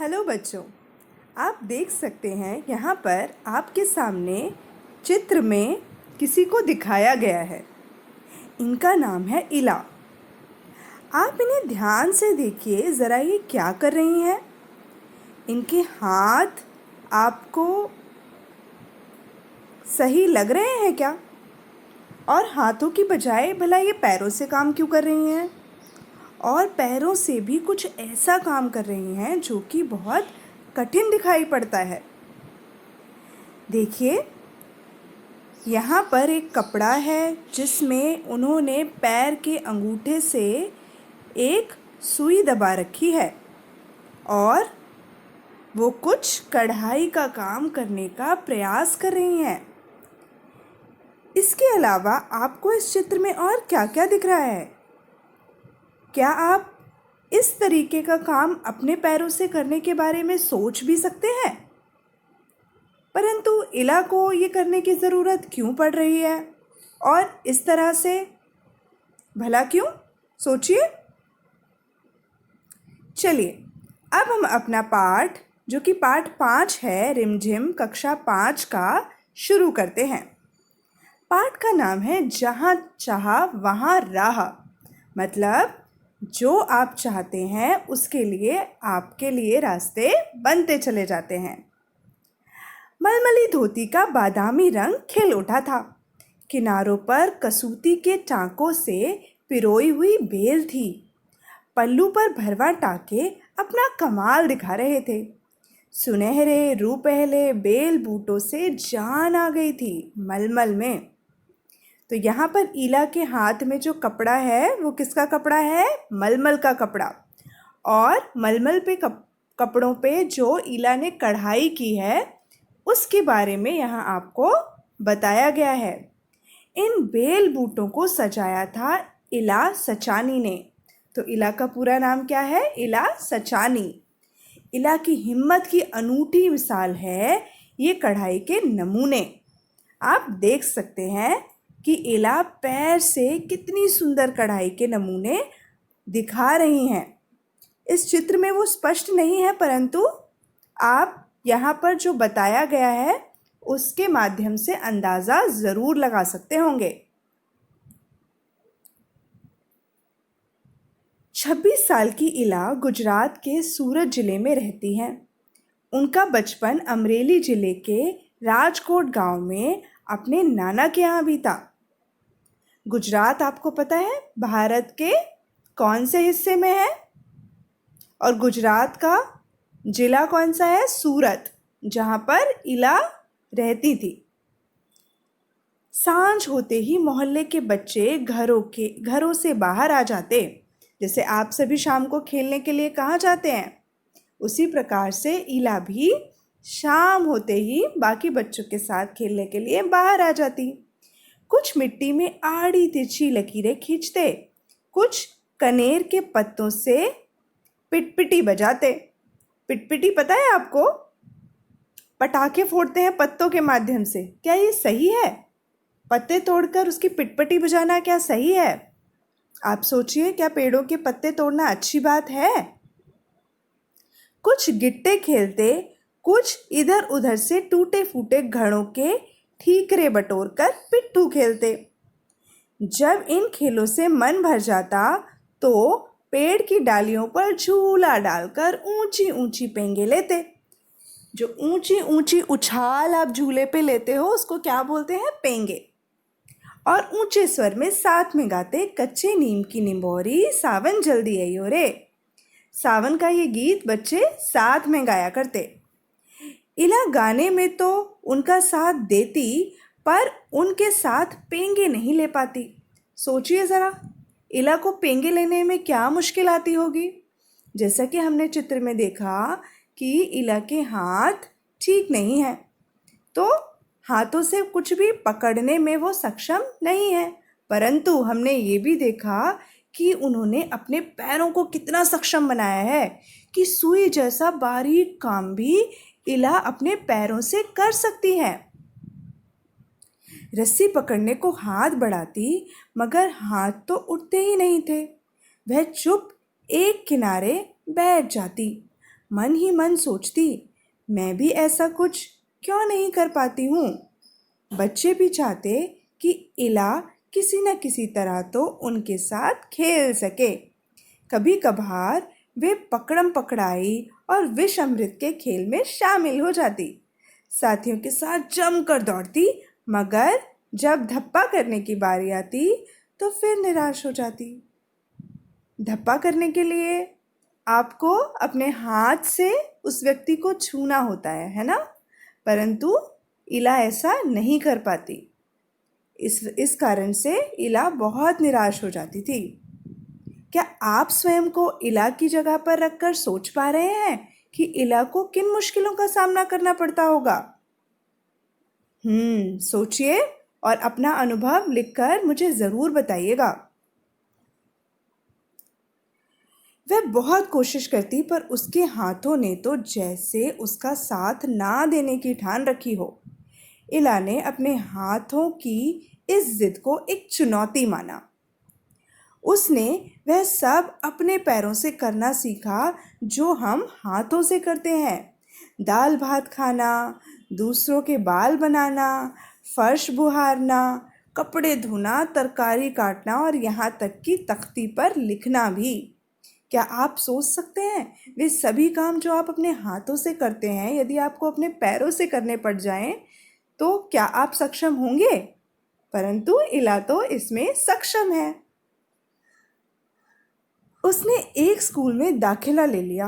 Hello बच्चों, आप देख सकते हैं यहाँ पर आपके सामने चित्र में किसी को दिखाया गया है। इनका नाम है इला। आप इन्हें ध्यान से देखिए ज़रा, ये क्या कर रही हैं। इनके हाथ आपको सही लग रहे हैं क्या? और हाथों की बजाय भला ये पैरों से काम क्यों कर रही हैं? और पैरों से भी कुछ ऐसा काम कर रही हैं जो कि बहुत कठिन दिखाई पड़ता है। देखिए, यहाँ पर एक कपड़ा है जिसमें उन्होंने पैर के अंगूठे से एक सुई दबा रखी है और वो कुछ कढ़ाई का काम करने का प्रयास कर रही हैं। इसके अलावा आपको इस चित्र में और क्या-क्या दिख रहा है? क्या आप इस तरीके का काम अपने पैरों से करने के बारे में सोच भी सकते हैं? परंतु इला को ये करने की ज़रूरत क्यों पड़ रही है और इस तरह से? भला क्यों? सोचिए। चलिए, अब हम अपना पाठ, जो कि पाठ 5 है, रिमझिम कक्षा 5 का, शुरू करते हैं। पाठ का नाम है जहाँ चाहा वहाँ राह। मतलब जो आप चाहते हैं उसके लिए आपके लिए रास्ते बनते चले जाते हैं। मलमली धोती का बादामी रंग खिल उठा था। किनारों पर कसूती के टाँकों से पिरोई हुई बेल थी। पल्लू पर भरवा टाँके अपना कमाल दिखा रहे थे। सुनहरे रूपहले बेल बूटों से जान आ गई थी मलमल में। तो यहाँ पर इला के हाथ में जो कपड़ा है वो किसका कपड़ा है? मलमल का कपड़ा। और मलमल पे कपड़ों पे जो इला ने कढ़ाई की है उसके बारे में यहाँ आपको बताया गया है। इन बेल बूटों को सजाया था इला सचानी ने। तो इला का पूरा नाम क्या है? इला सचानी। इला की हिम्मत की अनूठी मिसाल है ये कढ़ाई के नमूने। आप देख सकते हैं कि इला पैर से कितनी सुंदर कढ़ाई के नमूने दिखा रही हैं। इस चित्र में वो स्पष्ट नहीं है, परंतु आप यहाँ पर जो बताया गया है उसके माध्यम से अंदाज़ा ज़रूर लगा सकते होंगे। 26 साल की इला गुजरात के सूरत ज़िले में रहती हैं। उनका बचपन अमरेली ज़िले के राजकोट गांव में अपने नाना के यहाँ बीता। गुजरात आपको पता है भारत के कौन से हिस्से में है? और गुजरात का ज़िला कौन सा है? सूरत, जहाँ पर इला रहती थी। सांझ होते ही मोहल्ले के बच्चे घरों से बाहर आ जाते। जैसे आप सभी शाम को खेलने के लिए कहाँ जाते हैं, उसी प्रकार से इला भी शाम होते ही बाकी बच्चों के साथ खेलने के लिए बाहर आ जाती। कुछ मिट्टी में आड़ी तिरछी लकीरें खींचते, कुछ कनेर के पत्तों से पिटपिटी बजाते। पिटपिटी पता है आपको? पटाखे फोड़ते हैं पत्तों के माध्यम से। क्या ये सही है? पत्ते तोड़कर उसकी पिटपिटी बजाना क्या सही है? आप सोचिए, क्या पेड़ों के पत्ते तोड़ना अच्छी बात है? कुछ गिट्टे खेलते, कुछ इधर उधर से टूटे फूटे घड़ों के ठीकरे बटोरकर पिट्ठू खेलते। जब इन खेलों से मन भर जाता तो पेड़ की डालियों पर झूला डालकर ऊंची ऊंची पेंगे लेते। जो ऊंची ऊंची उछाल आप झूले पे लेते हो उसको क्या बोलते हैं? पेंगे। और ऊंचे स्वर में साथ में गाते, कच्चे नीम की निंबोरी सावन जल्दी आइयो रे। सावन का ये गीत बच्चे साथ में गाया करते। इला गाने में तो उनका साथ देती, पर उनके साथ पेंगे नहीं ले पाती। सोचिए ज़रा, इला को पेंगे लेने में क्या मुश्किल आती होगी। जैसा कि हमने चित्र में देखा कि इला के हाथ ठीक नहीं है, तो हाथों से कुछ भी पकड़ने में वो सक्षम नहीं है। परंतु हमने ये भी देखा कि उन्होंने अपने पैरों को कितना सक्षम बनाया है कि सुई जैसा बारीक काम भी इला अपने पैरों से कर सकती है। रस्सी पकड़ने को हाथ बढ़ाती, मगर हाथ तो उठते ही नहीं थे। वह चुप एक किनारे बैठ जाती। मन ही मन सोचती, मैं भी ऐसा कुछ क्यों नहीं कर पाती हूँ। बच्चे भी चाहते कि इला किसी न किसी तरह तो उनके साथ खेल सके। कभी कभार वे पकड़म पकड़ाई और विष अमृत के खेल में शामिल हो जाती, साथियों के साथ जमकर दौड़ती, मगर जब धप्पा करने की बारी आती तो फिर निराश हो जाती। धप्पा करने के लिए आपको अपने हाथ से उस व्यक्ति को छूना होता है ना? परंतु इला ऐसा नहीं कर पाती। इस कारण से इला बहुत निराश हो जाती थी। क्या आप स्वयं को इला की जगह पर रखकर सोच पा रहे हैं कि इला को किन मुश्किलों का सामना करना पड़ता होगा? सोचिए और अपना अनुभव लिखकर मुझे ज़रूर बताइएगा। वह बहुत कोशिश करती, पर उसके हाथों ने तो जैसे उसका साथ ना देने की ठान रखी हो। इला ने अपने हाथों की इस जिद को एक चुनौती माना। उसने वह सब अपने पैरों से करना सीखा जो हम हाथों से करते हैं। दाल भात खाना, दूसरों के बाल बनाना, फर्श बुहारना, कपड़े धोना, तरकारी काटना और यहाँ तक कि तख्ती पर लिखना भी। क्या आप सोच सकते हैं वे सभी काम जो आप अपने हाथों से करते हैं, यदि आपको अपने पैरों से करने पड़ जाएं तो क्या आप सक्षम होंगे? परंतु इला तो इसमें सक्षम है। उसने एक स्कूल में दाखिला ले लिया।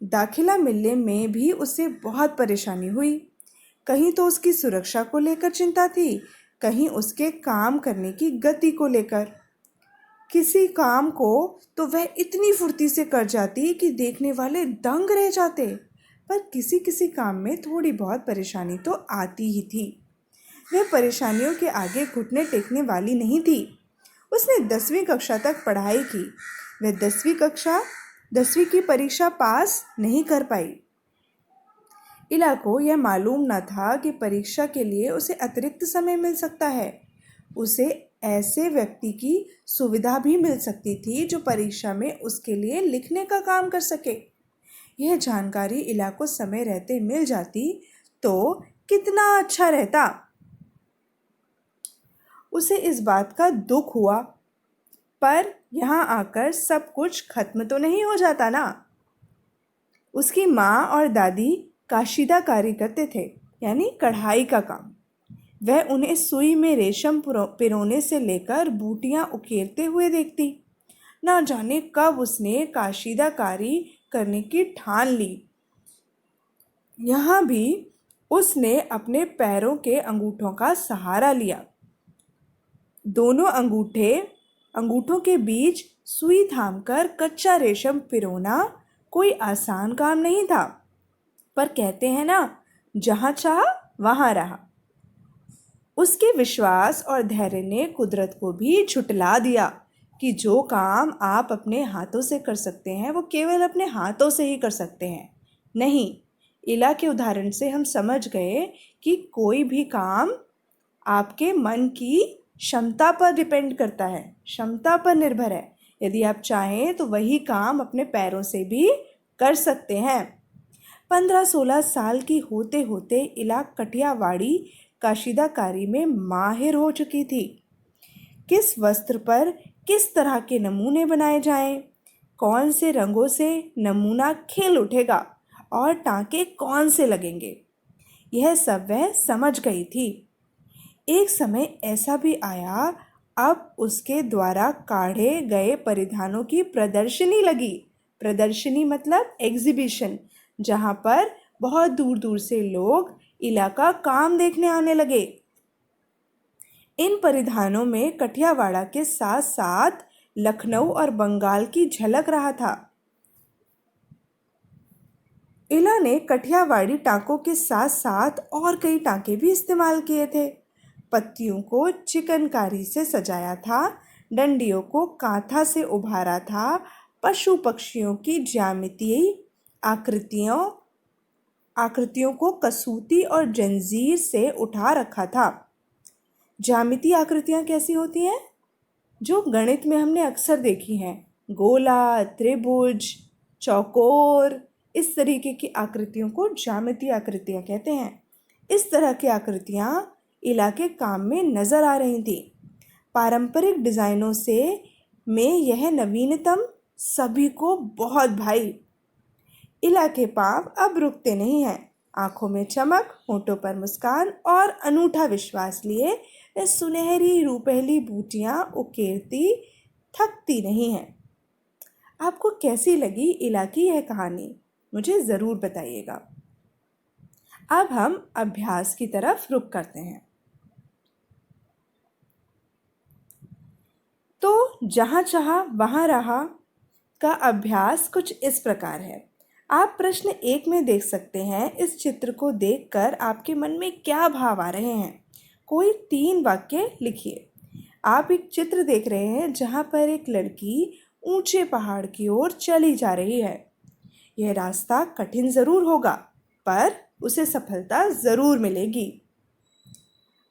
दाखिला मिलने में भी उसे बहुत परेशानी हुई। कहीं तो उसकी सुरक्षा को लेकर चिंता थी, कहीं उसके काम करने की गति को लेकर। किसी काम को तो वह इतनी फुर्ती से कर जाती कि देखने वाले दंग रह जाते, पर किसी किसी काम में थोड़ी बहुत परेशानी तो आती ही थी। वह परेशानियों के आगे घुटने टेकने वाली नहीं थी। उसने 10वीं कक्षा तक पढ़ाई की। वह 10वीं की परीक्षा पास नहीं कर पाई। इला को यह मालूम न था कि परीक्षा के लिए उसे अतिरिक्त समय मिल सकता है। उसे ऐसे व्यक्ति की सुविधा भी मिल सकती थी जो परीक्षा में उसके लिए लिखने का काम कर सके। यह जानकारी इला को समय रहते मिल जाती तो कितना अच्छा रहता। उसे इस बात का दुख हुआ, पर यहाँ आकर सब कुछ खत्म तो नहीं हो जाता ना। उसकी माँ और दादी काशीदाकारी करते थे, यानी कढ़ाई का काम। वह उन्हें सुई में रेशम पिरोने से लेकर बूटियां उकेरते हुए देखती। ना जाने कब उसने काशीदाकारी करने की ठान ली। यहाँ भी उसने अपने पैरों के अंगूठों का सहारा लिया। दोनों अंगूठों के बीच सुई थामकर कच्चा रेशम पिरोना कोई आसान काम नहीं था, पर कहते हैं ना, जहाँ चाहा वहाँ रहा। उसके विश्वास और धैर्य ने कुदरत को भी झुठला दिया कि जो काम आप अपने हाथों से कर सकते हैं वो केवल अपने हाथों से ही कर सकते हैं। नहीं, इला के उदाहरण से हम समझ गए कि कोई भी काम आपके मन की क्षमता पर डिपेंड करता है, क्षमता पर निर्भर है। यदि आप चाहें तो वही काम अपने पैरों से भी कर सकते हैं। 15-16 साल की होते होते इला कठियावाड़ी काशीदाकारी में माहिर हो चुकी थी। किस वस्त्र पर किस तरह के नमूने बनाए जाएं, कौन से रंगों से नमूना खिल उठेगा और टाँके कौन से लगेंगे, यह सब वह समझ गई थी। एक समय ऐसा भी आया, अब उसके द्वारा काढ़े गए परिधानों की प्रदर्शनी लगी। प्रदर्शनी मतलब एग्जीबिशन, जहाँ पर बहुत दूर दूर से लोग इला का काम देखने आने लगे। इन परिधानों में कठियावाड़ा के साथ साथ लखनऊ और बंगाल की झलक रहा था। इला ने कठियावाड़ी टाँकों के साथ साथ और कई टाँके भी इस्तेमाल किए थे। पत्तियों को चिकनकारी से सजाया था, डंडियों को कांथा से उभारा था, पशु पक्षियों की ज्यामितीय आकृतियों को कसूती और जंजीर से उठा रखा था। ज्यामितीय आकृतियाँ कैसी होती हैं? जो गणित में हमने अक्सर देखी हैं, गोला, त्रिभुज, चौकोर, इस तरीके की आकृतियों को ज्यामितीय आकृतियाँ कहते हैं। इस तरह की आकृतियाँ इला के काम में नज़र आ रही थी। पारंपरिक डिज़ाइनों से में यह नवीनतम सभी को बहुत भाई। इला के पाँव अब रुकते नहीं हैं। आंखों में चमक, होठों पर मुस्कान और अनूठा विश्वास लिए वे सुनहरी रूपहली बूटियां उकेरती थकती नहीं हैं। आपको कैसी लगी इला की यह कहानी? मुझे ज़रूर बताइएगा। अब हम अभ्यास की तरफ रुख करते हैं। तो जहाँ चाहा वहाँ रहा का अभ्यास कुछ इस प्रकार है। आप प्रश्न 1 में देख सकते हैं, इस चित्र को देखकर आपके मन में क्या भाव आ रहे हैं? कोई 3 वाक्य लिखिए। आप एक चित्र देख रहे हैं जहाँ पर एक लड़की ऊंचे पहाड़ की ओर चली जा रही है। यह रास्ता कठिन ज़रूर होगा, पर उसे सफलता ज़रूर मिलेगी।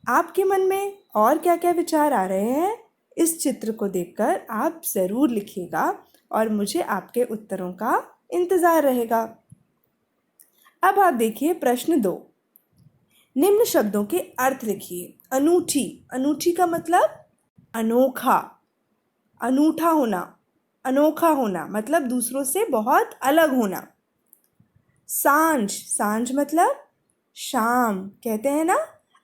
आपके मन में और क्या क्या विचार आ रहे हैं? इस चित्र को देखकर आप ज़रूर लिखिएगा और मुझे आपके उत्तरों का इंतज़ार रहेगा। अब आप देखिए प्रश्न 2। निम्न शब्दों के अर्थ लिखिए। अनूठी, अनूठी का मतलब अनोखा, अनूठा होना, अनोखा होना मतलब दूसरों से बहुत अलग होना। सांझ, सांझ मतलब शाम, कहते हैं ना,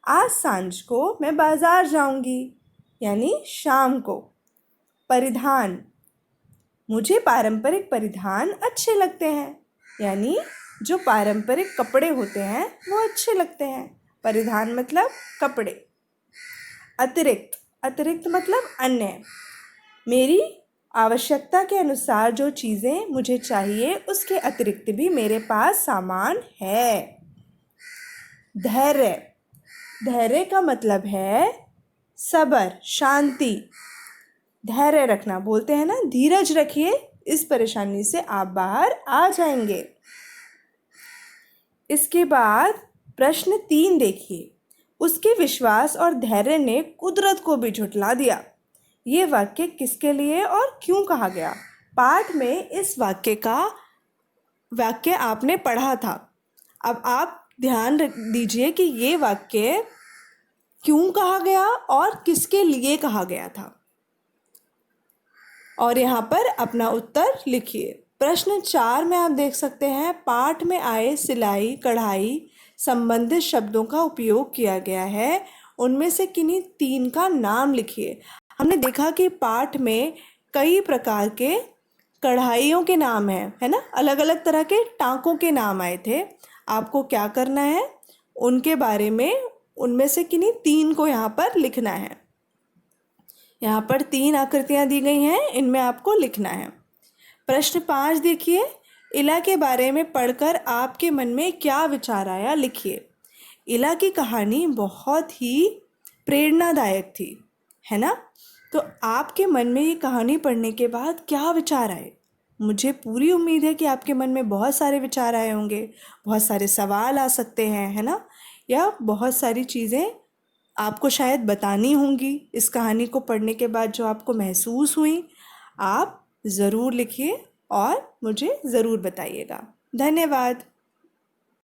आज सांझ को मैं बाजार जाऊंगी, यानी शाम को। परिधान, मुझे पारंपरिक परिधान अच्छे लगते हैं, यानी जो पारंपरिक कपड़े होते हैं वो अच्छे लगते हैं। परिधान मतलब कपड़े। अतिरिक्त, अतिरिक्त मतलब अन्य। मेरी आवश्यकता के अनुसार जो चीज़ें मुझे चाहिए उसके अतिरिक्त भी मेरे पास सामान है। धैर्य, धैर्य का मतलब है सब्र, शांति। धैर्य रखना, बोलते हैं ना, धीरज रखिए, इस परेशानी से आप बाहर आ जाएंगे। इसके बाद प्रश्न 3 देखिए। उसके विश्वास और धैर्य ने कुदरत को भी झुठला दिया। ये वाक्य किसके लिए और क्यों कहा गया? पाठ में इस वाक्य आपने पढ़ा था। अब आप ध्यान दीजिए कि ये वाक्य क्यों कहा गया और किसके लिए कहा गया था, और यहाँ पर अपना उत्तर लिखिए। प्रश्न 4 में आप देख सकते हैं, पाठ में आए सिलाई, कढ़ाई संबंधित शब्दों का उपयोग किया गया है। उनमें से किन्हीं 3 का नाम लिखिए। हमने देखा कि पाठ में कई प्रकार के कढ़ाइयों के नाम हैं, है ना, अलग अलग तरह के टाँकों के नाम आए थे। आपको क्या करना है, उनके बारे में उनमें से किन्हीं 3 को यहाँ पर लिखना है। यहाँ पर 3 आकृतियाँ दी गई हैं, इनमें आपको लिखना है। प्रश्न 5 देखिए। इला के बारे में पढ़कर आपके मन में क्या विचार आया, लिखिए। इला की कहानी बहुत ही प्रेरणादायक थी, है ना? तो आपके मन में ये कहानी पढ़ने के बाद क्या विचार आए? मुझे पूरी उम्मीद है कि आपके मन में बहुत सारे विचार आए होंगे, बहुत सारे सवाल आ सकते हैं, है ना, या बहुत सारी चीज़ें आपको शायद बतानी होंगी इस कहानी को पढ़ने के बाद जो आपको महसूस हुई। आप ज़रूर लिखिए और मुझे ज़रूर बताइएगा। धन्यवाद।